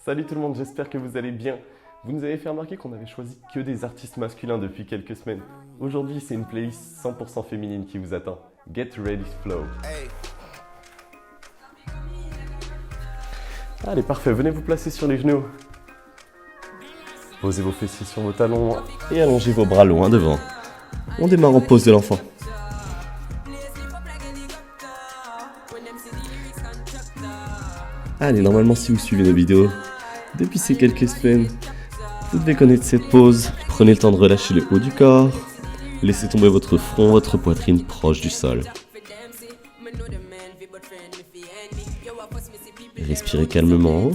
Salut tout le monde, j'espère que vous allez bien. Vous nous avez fait remarquer qu'on avait choisi que des artistes masculins depuis quelques semaines. Aujourd'hui, c'est une playlist 100% féminine qui vous attend. Get ready flow. Allez, parfait, venez vous placer sur les genoux. Posez vos fessiers sur vos talons et allongez vos bras loin devant. On démarre en pose de l'enfant. Allez, normalement si vous suivez nos vidéos, depuis ces quelques semaines, vous devez connaître cette pose. Prenez le temps de relâcher le haut du corps. Laissez tomber votre front, votre poitrine proche du sol. Respirez calmement.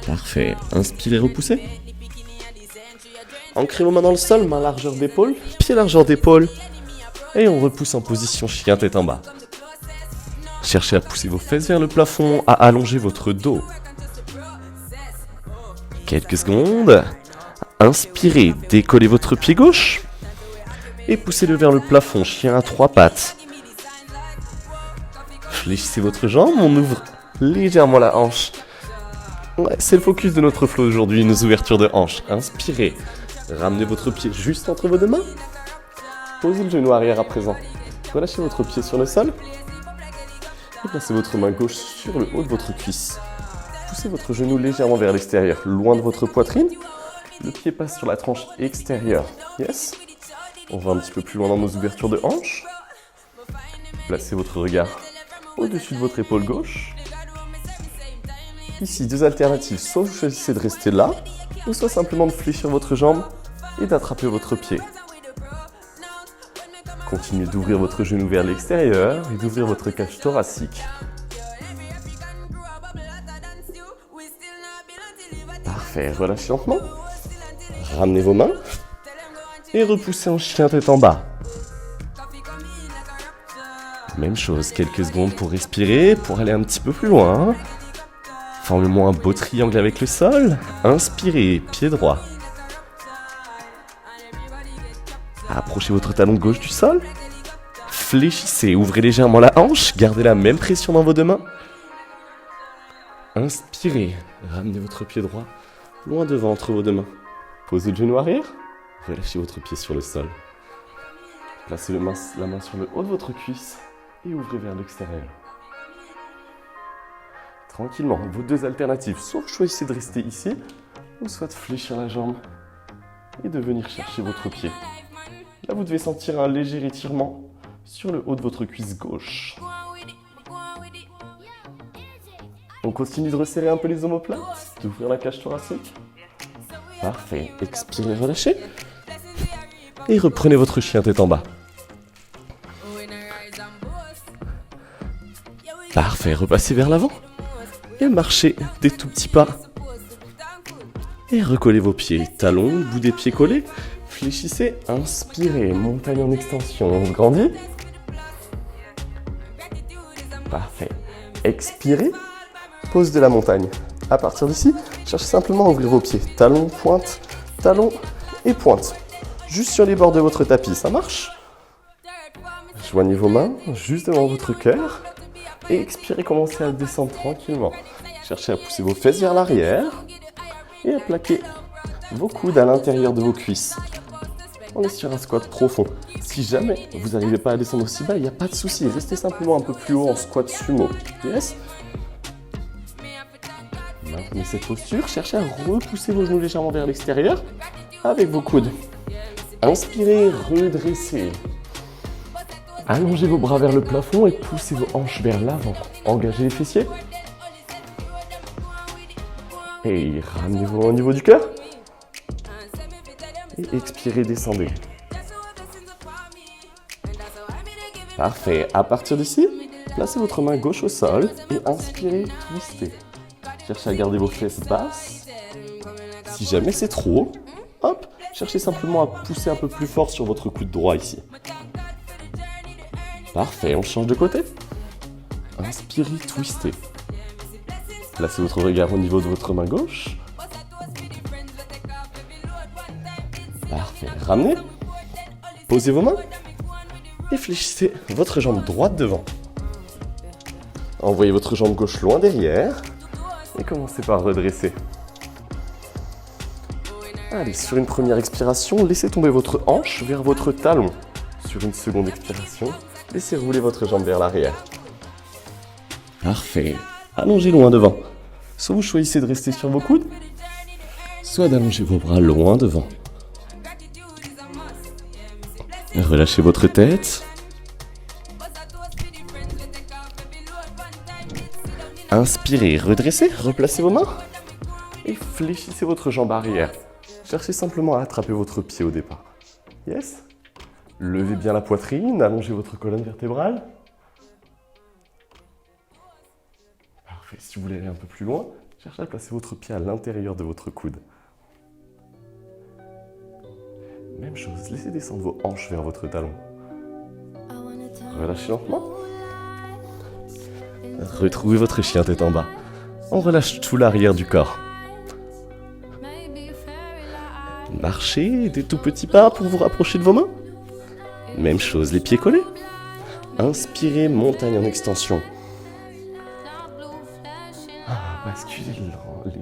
Parfait. Inspirez, repoussez. Ancrez vos mains dans le sol, main largeur d'épaule, pied largeur d'épaule. Et on repousse en position chien tête en bas. Cherchez à pousser vos fesses vers le plafond, à allonger votre dos. Quelques secondes. Inspirez, décollez votre pied gauche. Et poussez-le vers le plafond, chien à trois pattes. Fléchissez votre jambe, on ouvre légèrement la hanche. Ouais, c'est le focus de notre flow aujourd'hui, nos ouvertures de hanche. Inspirez, ramenez votre pied juste entre vos deux mains. Posez le genou arrière à présent. Relâchez votre pied sur le sol. Et placez votre main gauche sur le haut de votre cuisse. Poussez votre genou légèrement vers l'extérieur, loin de votre poitrine. Le pied passe sur la tranche extérieure. Yes. On va un petit peu plus loin dans nos ouvertures de hanche. Placez votre regard au-dessus de votre épaule gauche. Ici, deux alternatives. Soit vous choisissez de rester là, ou soit simplement de fléchir votre jambe et d'attraper votre pied. Continuez d'ouvrir votre genou vers l'extérieur et d'ouvrir votre cage thoracique. Parfait, relâchez lentement. Ramenez vos mains et repoussez en chien tête en bas. Même chose, quelques secondes pour respirer, pour aller un petit peu plus loin. Formez-moi un beau triangle avec le sol. Inspirez, pied droit. Approchez votre talon gauche du sol. Fléchissez, ouvrez légèrement la hanche. Gardez la même pression dans vos deux mains. Inspirez, ramenez votre pied droit loin devant entre vos deux mains. Posez le genou arrière. Relâchez votre pied sur le sol. Placez la main sur le haut de votre cuisse et ouvrez vers l'extérieur. Tranquillement, vos deux alternatives. Soit vous choisissez de rester ici, ou soit de fléchir la jambe et de venir chercher votre pied. Là, vous devez sentir un léger étirement sur le haut de votre cuisse gauche. On continue de resserrer un peu les omoplates, d'ouvrir la cage thoracique. Parfait. Expirez, relâchez. Et reprenez votre chien tête en bas. Parfait. Repassez vers l'avant. Et marchez des tout petits pas. Et recollez vos pieds. Talons, bout des pieds collés. Fléchissez, inspirez, montagne en extension, on se grandit. Parfait. Expirez, pose de la montagne. À partir d'ici, cherchez simplement à ouvrir vos pieds. Talons, pointe, talons et pointe. Juste sur les bords de votre tapis, ça marche? Joignez vos mains juste devant votre cœur. Et expirez, commencez à descendre tranquillement. Cherchez à pousser vos fesses vers l'arrière. Et à plaquer vos coudes à l'intérieur de vos cuisses. On est sur un squat profond. Si jamais vous n'arrivez pas à descendre aussi bas, il n'y a pas de souci. Restez simplement un peu plus haut en squat sumo. Yes? Maintenez cette posture. Cherchez à repousser vos genoux légèrement vers l'extérieur avec vos coudes. Inspirez, redressez. Allongez vos bras vers le plafond et poussez vos hanches vers l'avant. Engagez les fessiers. Et ramenez-vous au niveau du cœur. Et expirez, descendez. Parfait. À partir d'ici, placez votre main gauche au sol et inspirez, twistez. Cherchez à garder vos fesses basses. Si jamais c'est trop haut, hop, cherchez simplement à pousser un peu plus fort sur votre coude droit ici. Parfait, on change de côté. Inspirez, twistez. Placez votre regard au niveau de votre main gauche. Parfait. Ramenez. Posez vos mains. Et fléchissez votre jambe droite devant. Envoyez votre jambe gauche loin derrière et commencez par redresser. Allez, sur une première expiration, laissez tomber votre hanche vers votre talon. Sur une seconde expiration, laissez rouler votre jambe vers l'arrière. Parfait. Allongez loin devant. Soit vous choisissez de rester sur vos coudes, soit d'allonger vos bras loin devant. Relâchez votre tête. Inspirez, redressez, replacez vos mains et fléchissez votre jambe arrière. Cherchez simplement à attraper votre pied au départ. Yes. Levez bien la poitrine, allongez votre colonne vertébrale. Parfait. Si vous voulez aller un peu plus loin, cherchez à placer votre pied à l'intérieur de votre coude. Même chose, laissez descendre vos hanches vers votre talon. Relâchez lentement. Retrouvez votre chien tête en bas. On relâche tout l'arrière du corps. Marchez des tout petits pas pour vous rapprocher de vos mains. Même chose, les pieds collés. Inspirez, montagne en extension. Basculez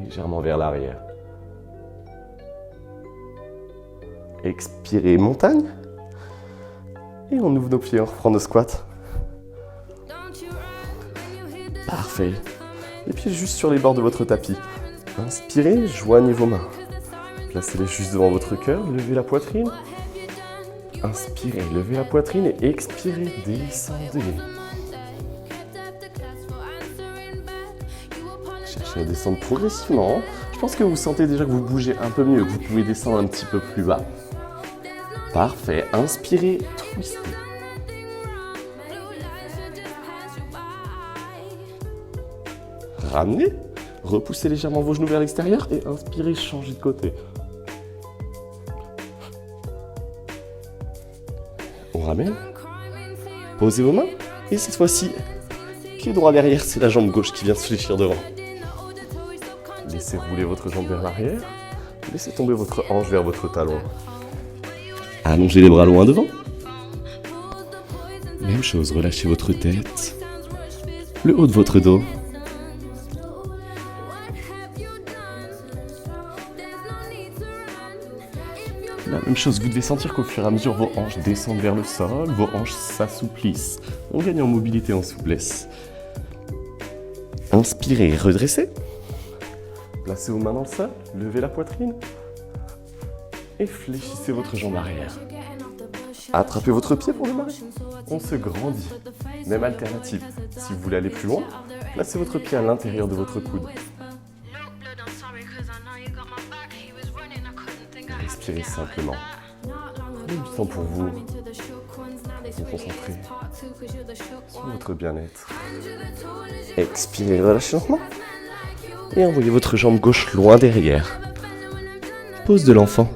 légèrement vers l'arrière. Expirez, montagne. Et on ouvre nos pieds, on reprend nos squats. Parfait. Les pieds juste sur les bords de votre tapis. Inspirez, joignez vos mains. Placez-les juste devant votre cœur, levez la poitrine. Inspirez, levez la poitrine et expirez, descendez. Cherchez à descendre progressivement. Je pense que vous sentez déjà que vous bougez un peu mieux. Vous pouvez descendre un petit peu plus bas. Parfait. Inspirez, twistez. Ramenez. Repoussez légèrement vos genoux vers l'extérieur et inspirez, changez de côté. On ramène. Posez vos mains. Et cette fois-ci, pied droit derrière, c'est la jambe gauche qui vient se fléchir devant. Laissez rouler votre jambe vers l'arrière. Laissez tomber votre hanche vers votre talon. Allongez les bras loin devant. Même chose, relâchez votre tête. Le haut de votre dos. La même chose, vous devez sentir qu'au fur et à mesure, vos hanches descendent vers le sol, vos hanches s'assouplissent. On gagne en mobilité, en souplesse. Inspirez, redressez. Placez vos mains dans le sol, levez la poitrine. Et fléchissez votre jambe arrière. Attrapez votre pied pour démarrer. On se grandit. Même alternative. Si vous voulez aller plus loin, placez votre pied à l'intérieur de votre coude. Respirez simplement. Prenez du temps pour vous. Vous concentrez sur votre bien-être. Expirez, relâchez lentement. Et envoyez votre jambe gauche loin derrière. Pose de l'enfant.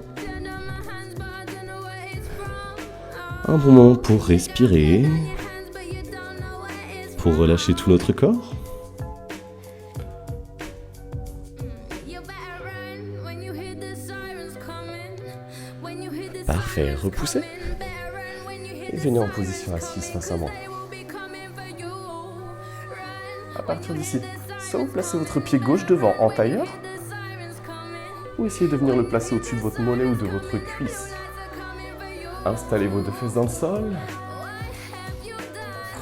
Un bon moment pour respirer. Pour relâcher tout notre corps. Parfait, repoussez. Et venez en position assise face à moi. À partir d'ici, soit vous placez votre pied gauche devant en tailleur, ou essayez de venir le placer au-dessus de votre mollet ou de votre cuisse. Installez vos deux fesses dans le sol.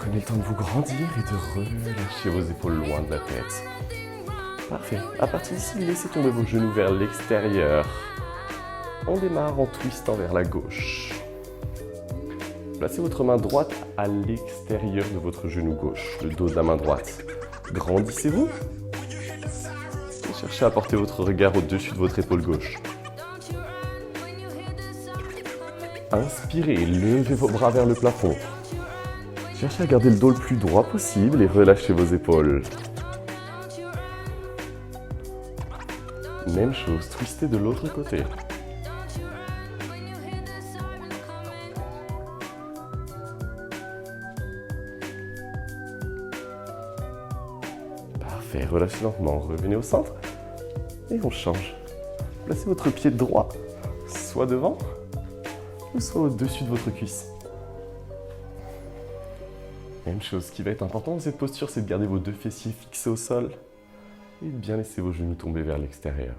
Prenez le temps de vous grandir et de relâcher vos épaules loin de la tête. Parfait. À partir d'ici, laissez tomber vos genoux vers l'extérieur. On démarre en twistant vers la gauche. Placez votre main droite à l'extérieur de votre genou gauche, le dos de la main droite. Grandissez-vous et cherchez à porter votre regard au-dessus de votre épaule gauche. Inspirez, levez vos bras vers le plafond. Cherchez à garder le dos le plus droit possible et relâchez vos épaules. Même chose, twistez de l'autre côté. Parfait, relâchez lentement, revenez au centre et on change. Placez votre pied droit, soit devant, ou soit au-dessus de votre cuisse. Même chose, ce qui va être important dans cette posture, c'est de garder vos deux fessiers fixés au sol et de bien laisser vos genoux tomber vers l'extérieur.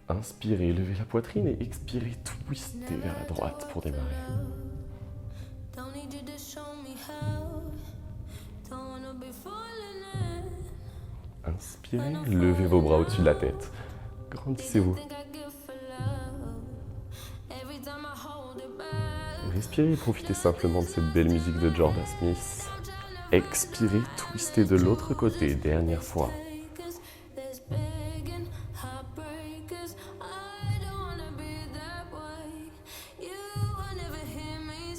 Inspirez, levez la poitrine et expirez, twistez vers la droite pour démarrer. Inspirez, levez vos bras au-dessus de la tête. Grandissez-vous. Respirez et profitez simplement de cette belle musique de Jordan Smith. Expirez, twistez de l'autre côté, dernière fois.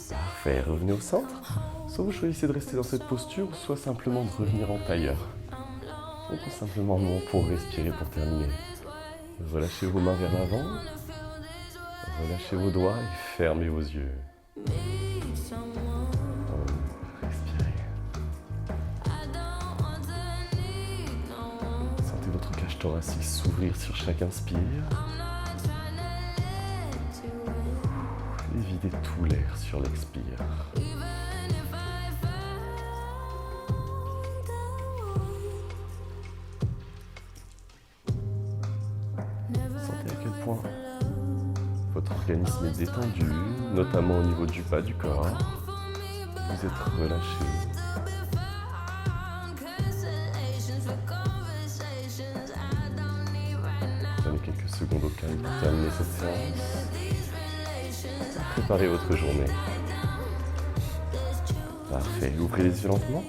Parfait, revenez au centre. Soit vous choisissez de rester dans cette posture, soit simplement de revenir en tailleur. Ou tout simplement non pour respirer pour terminer. Relâchez vos mains vers l'avant. Relâchez vos doigts et fermez vos yeux. Respirez. Sentez votre cage thoracique s'ouvrir sur chaque inspire. Et videz tout l'air sur l'expire. Sentez à quel point votre organisme est détendu, notamment au niveau du bas du corps. Vous êtes relâché. Prenez quelques secondes au calme pour terminer cette séance. Préparez votre journée. Parfait. Ouvrez les yeux lentement.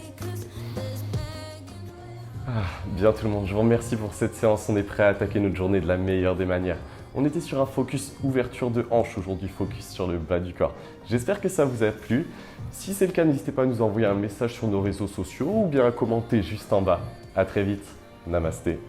Bien tout le monde, je vous remercie pour cette séance. On est prêt à attaquer notre journée de la meilleure des manières. On était sur un focus ouverture de hanche, aujourd'hui focus sur le bas du corps. J'espère que ça vous a plu. Si c'est le cas, n'hésitez pas à nous envoyer un message sur nos réseaux sociaux ou bien à commenter juste en bas. À très vite. Namasté.